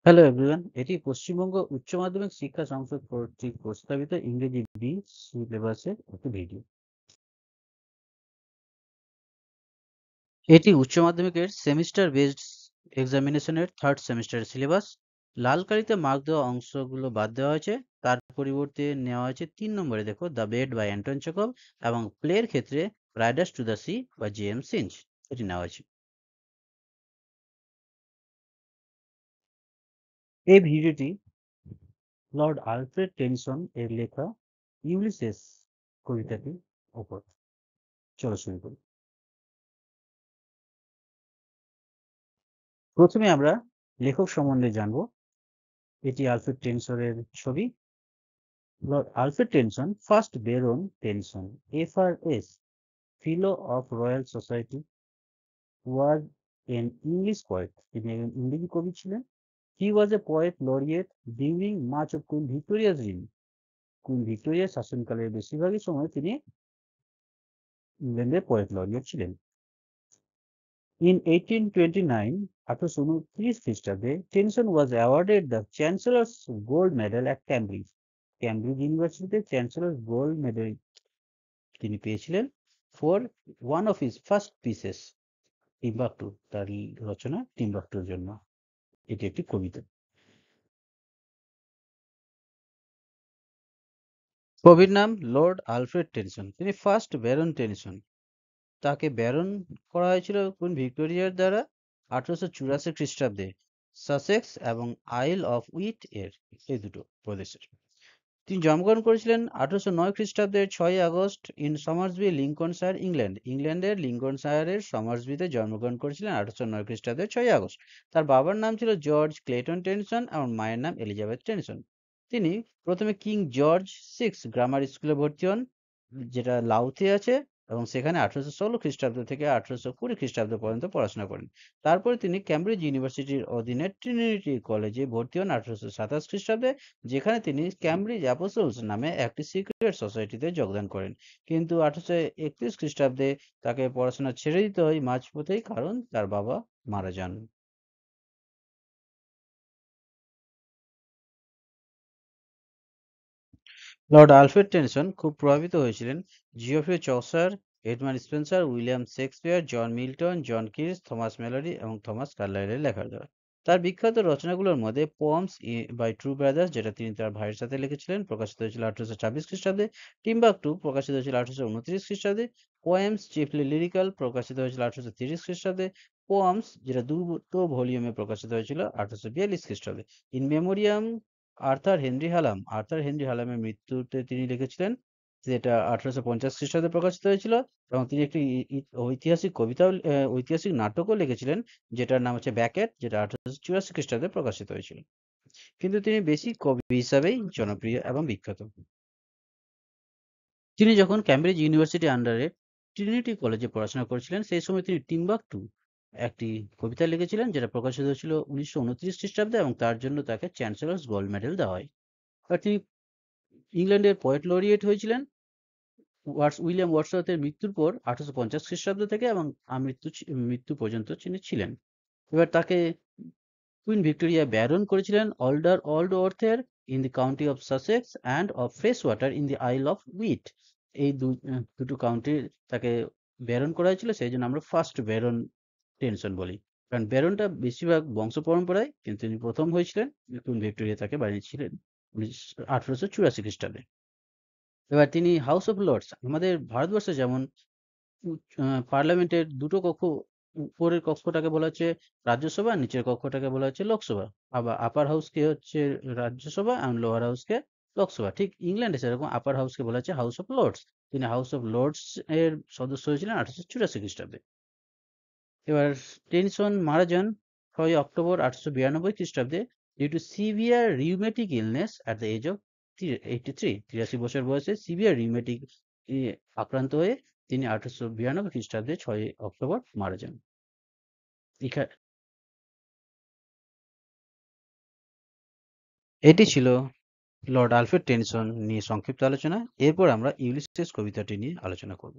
Hello everyone, এটি পশ্চিমবঙ্গ উচ্চ মাধ্যমিক শিক্ষা সংসদ কর্তৃক প্রস্তাবিত ইংরেজি বি সিলেবাসের একটি ভিডিও। এটি উচ্চ মাধ্যমিকের সেমিস্টার বেসড এক্সামিনেশনের থার্ড সেমিস্টারের সিলেবাস। লাল কালিতে মার্ক দেওয়া অংশগুলো বাদ দেওয়া হয়েছে, তার পরিবর্তে নেওয়া হয়েছে 3 নম্বরে দেখো the bed by Anton Chekhov এবং প্লের ক্ষেত্রে রাইডার্স টু দ্য সি বা জে.এম. সিঞ্চ এটি নেওয়া হয়েছে। এই ভিডিওটি লর্ড আলফ্রেড টেনিসন এর লেখা ইউলিসেস কবিতাটির ওপর। চলো শুরু করি। প্রথমে আমরা লেখক সম্বন্ধে জানব। এটি আলফ্রেড টেনিসনের ছবি। Lord Alfred Tennyson, first Baron Tennyson, FRS, fellow of Royal Society, was an English poet. তিনি একজন ইংরেজি কবি ছিলেন। He was a poet laureate during much of Queen Victoria's reign. Queen ভিক্টোরিয়ার শাসনকালের বেশিরভাগই সময় তিনি ইংল্যান্ডের পোয়েট লরিয়েট ছিলেন। In 1829, 1829 খ্রিস্টাব্দে, Tennyson was awarded the Chancellor's Gold Medal at Cambridge. Cambridge ইউনিভার্সিটিতে চ্যান্সেলর গোল্ড মেডেল তিনি পেয়েছিলেন for one of his first pieces, Timbuktu, তার রচনা টিম্বাকটুর জন্য। এটি একটি কবিতা। কবির নাম লর্ড আলফ্রেড টেনিসন। তিনি ফার্স্ট ব্যারন টেনিসন। তাকে ব্যারন করা হয়েছিল কুইন ভিক্টোরিয়ার দ্বারা 1884 খ্রিস্টাব্দে সাসেক্স এবং আইল অফ উইট এর এই দুটো প্রদেশের। তিনি জন্মগ্রহণ করেছিলেন 1809 খ্রিস্টাব্দের 6 আগস্ট ইন সমারসবি, লিঙ্কনশায়ার, ইংল্যান্ড। ইংল্যান্ডের লিঙ্কনশায়ারের সমারসবিতে জন্মগ্রহণ করেছিলেন 1809 খ্রিস্টাব্দের 6 আগস্ট। তার বাবার নাম ছিল জর্জ ক্লেটন টেনিসন এবং মায়ের নাম এলিজাবেথ টেনিসন। তিনি প্রথমে কিং জর্জ 6 গ্রামার স্কুলে ভর্তি হন, যেটা লাউথে আছে, এবং সেখানে 1816 খ্রিস্টাব্দ থেকে 1820 খ্রিস্টাব্দ পর্যন্ত পড়াশোনা করেন। তারপরে তিনি ক্যামব্রিজ ইউনিভার্সিটির অধীনে ট্রিনিটি কলেজে ভর্তি হন 1827 খ্রিস্টাব্দে, যেখানে তিনি ক্যামব্রিজ অ্যাপোস্টলস নামে একটি সিক্রেট সোসাইটিতে যোগদান করেন। কিন্তু 1831 খ্রিস্টাব্দে তাকে পড়াশোনা ছেড়ে দিতে হয় মাঝপথেই, কারণ তার বাবা মারা যান। লর্ড আলফ্রেড টেনিসন খুব প্রভাবিত হয়েছিলেন Geoffrey Chaucer, Edmund Spenser, William Shakespeare, John Milton, John Keats, Thomas Malory এবং থমাস কার্লাইলের লেখার দ্বারা। তার বিখ্যাত রচনাগুলোর মধ্যে পোয়েমস বাই ট্রু ব্রাদার্স, যেটা তিনি তার ভাইয়ের সাথে লিখেছিলেন, প্রকাশিত হয়েছিল 1826 খ্রিস্টাব্দে। টিম্বাকটু প্রকাশিত হয়েছিল 1829 খ্রিস্টাব্দে। পোয়েমস চিফলি লিরিক্যাল প্রকাশিত হয়েছিল 1830 খ্রিস্টাব্দে। পোয়েমস, যেটা দুটো ভলিউমে প্রকাশিত হয়েছিল, 1842 খ্রিস্টাব্দে। ইন মেমোরিয়াম আর্থার হেনরি হালামের মৃত্যুতে তিনি লিখেছিলেন, যেটা 1850 খ্রিস্টাব্দে প্রকাশিত হয়েছিল। এবং তিনি একটি ঐতিহাসিক কবিতাও, ঐতিহাসিক নাটকও লিখেছিলেন, যেটার নাম হচ্ছে ব্যাকেট, যেটা 1884 খ্রিস্টাব্দে প্রকাশিত হয়েছিল। কিন্তু তিনি বেশি কবি হিসাবেই জনপ্রিয় এবং বিখ্যাত। তিনি যখন ক্যামব্রিজ ইউনিভার্সিটি আন্ডারে ট্রিনিটি কলেজে পড়াশোনা করেছিলেন, সেই সময় তিনি টিম্বাকটু একটি কবিতা লিখেছিলেন, যেটা প্রকাশিত হয়েছিল 1929 খ্রিস্টাব্দে, এবং তার জন্য তাকে চ্যান্সেলর্স গোল্ড মেডেল দেওয়া হয়। আর তিনি ইংল্যান্ডের পোয়েট লরিয়েট হয়েছিলেন উইলিয়াম ওয়ার্ডসওয়ার্থের মৃত্যুর পর 1850 খ্রিস্টাব্দ থেকে, এবং মৃত্যু পর্যন্ত তিনি ছিলেন। এবার তাকে কুইন ভিক্টোরিয়া ব্যারন করেছিলেন ওল্ড ওয়ার্থের in the county of Sussex and of fresh water in the আইল অফ উইট। এই দুটো কাউন্টির তাকে ব্যারন করা হয়েছিল, সেই জন্য আমরা ফার্স্ট ব্যারন টেনসন বলি। কারণ ব্যারনটা বেশিরভাগ বংশ পরম্পরায়, কিন্তু তিনি প্রথম হয়েছিলেন। কুইন ভিক্টোরিয়া তাকে বানিয়েছিলেন 1884 খ্রিস্টাব্দে। এবার তিনি হাউস অফ লর্ডস, আমাদের ভারতবর্ষে যেমন পার্লামেন্টের দুটো কক্ষ, উপরের কক্ষটাকে বলা হচ্ছে রাজ্যসভা, নিচের কক্ষটাকে বলা হচ্ছে লোকসভা। আবার আপার হাউসকে হচ্ছে রাজ্যসভা আর লোয়ার হাউসকে লোকসভা। ঠিক ইংল্যান্ডে সেরকম আপার হাউসকে বলা হচ্ছে হাউস অফ লর্ডস। তিনি হাউস অফ লর্ডস এর সদস্য হয়েছিলেন 1884 খ্রিস্টাব্দে। এবার টেনিসন মারা যান 6 অক্টোবর 1892 খ্রিস্টাব্দে due to severe rheumatic illness at the age of 83। 83 বছর বয়সে সিভিয়ার রিউমেটিক আক্রান্ত হয়ে তিনি 1892 খ্রিস্টাব্দে 6 অক্টোবর মারা যান। এটি ছিল লর্ড আলফ্রেড টেনিসন নিয়ে সংক্ষিপ্ত আলোচনা। এরপর আমরা ইউলিসেস কবিতাটি নিয়ে আলোচনা করব।